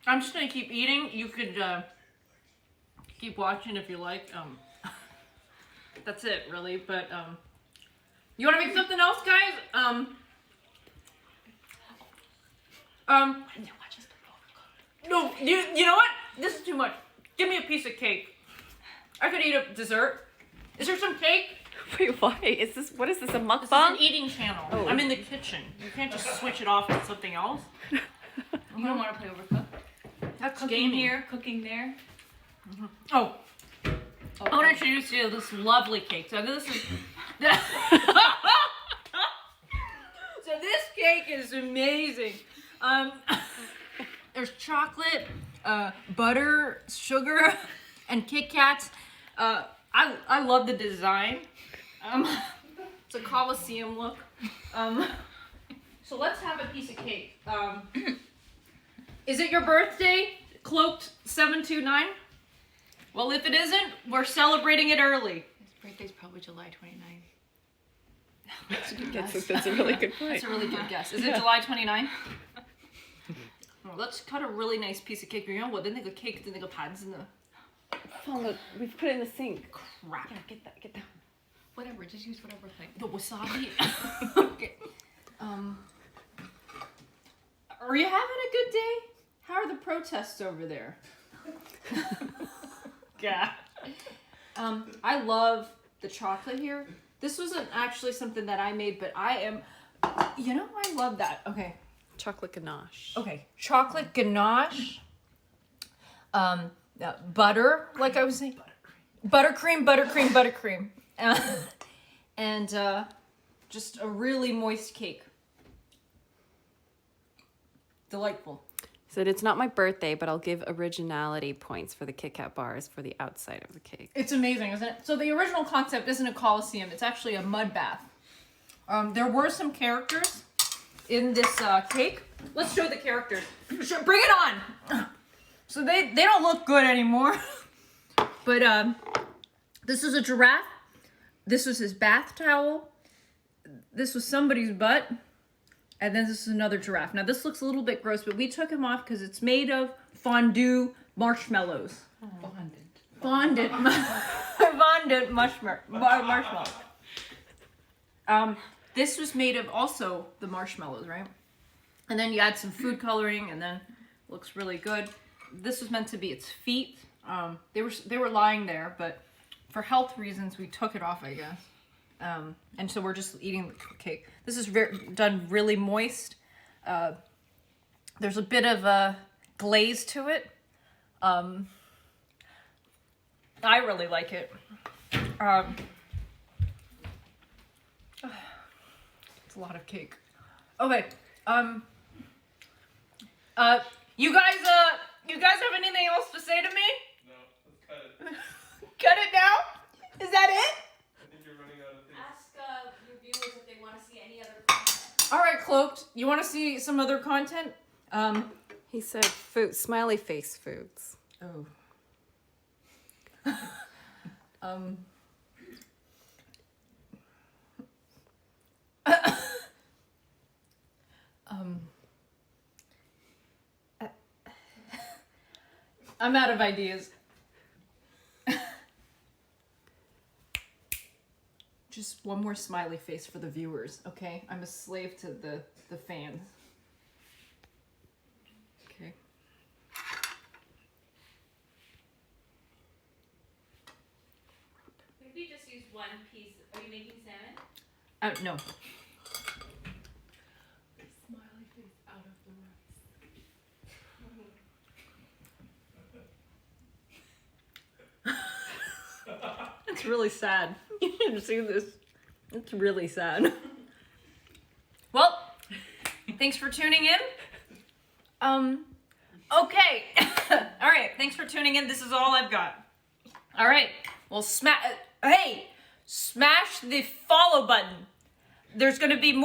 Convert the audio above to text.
I'm just gonna keep eating. You could keep watching if you like. That's it, really. But you want to make something else, guys? No, you know what? This is too much. Give me a piece of cake. I could eat a dessert. Is there some cake? Wait, why? What is this, a mukbang? This is an eating channel. Oh. I'm in the kitchen. You can't just switch it off to something else. You don't want to play Overcooked? That's Cooking gaming. here, cooking there. Oh. I want to introduce you to this lovely cake. So this is... So this cake is amazing. There's chocolate, butter, sugar, and Kit Kats. I love the design. It's a Colosseum look. So let's have a piece of cake. Is it your birthday, Cloaked 729? Well, if it isn't, we're celebrating it early. His birthday's probably July 29th. That's a good guess. That's a really good point. That's a really good guess. Is it July 29? Let's cut a really nice piece of cake. You know what? Didn't they go cake? Didn't they go pads in the... Oh, look, we've put it in the sink. Crap. Yeah, get that. Whatever, just use whatever thing. The wasabi. Okay. Are you having a good day? How are the protests over there? Yeah. I love the chocolate here. This wasn't actually something that I made, but I love that. Okay. Chocolate ganache. Okay. Chocolate ganache. Butter, like I was saying. Buttercream. And just a really moist cake. Delightful. Said it's not my birthday, but I'll give originality points for the Kit Kat bars for the outside of the cake. It's amazing, isn't it? So the original concept isn't a Colosseum. It's actually a mud bath. There were some characters in this cake. Let's show the characters. Bring it on! So they don't look good anymore. But this is a giraffe. This was his bath towel. This was somebody's butt. And then this is another giraffe. Now this looks a little bit gross, but we took him off because it's made of fondue marshmallows. Fondant marshmallows. This was made of also the marshmallows, right? And then you add some food coloring, and then it looks really good. This was meant to be its feet. They were lying there, but for health reasons, we took it off, I guess. And so we're just eating the cake. This is done really moist. There's a bit of a glaze to it. I really like it. It's a lot of cake. Okay. You guys have anything else to say to me? No, let's cut it. Cut it now? Is that it? I think you're running out of things. Ask your viewers if they want to see any other content. All right, Cloaked. You want to see some other content? He said food, smiley face foods. Oh. I'm out of ideas. Just one more smiley face for the viewers, okay? I'm a slave to the fans. Okay. Maybe just use one piece. Are you making salmon? No. Smiley face out of the rice. It's really sad. You should see this. It's really sad. Well, thanks for tuning in. Okay. All right, thanks for tuning in. This is all I've got. All right. Well, smash the follow button. There's going to be more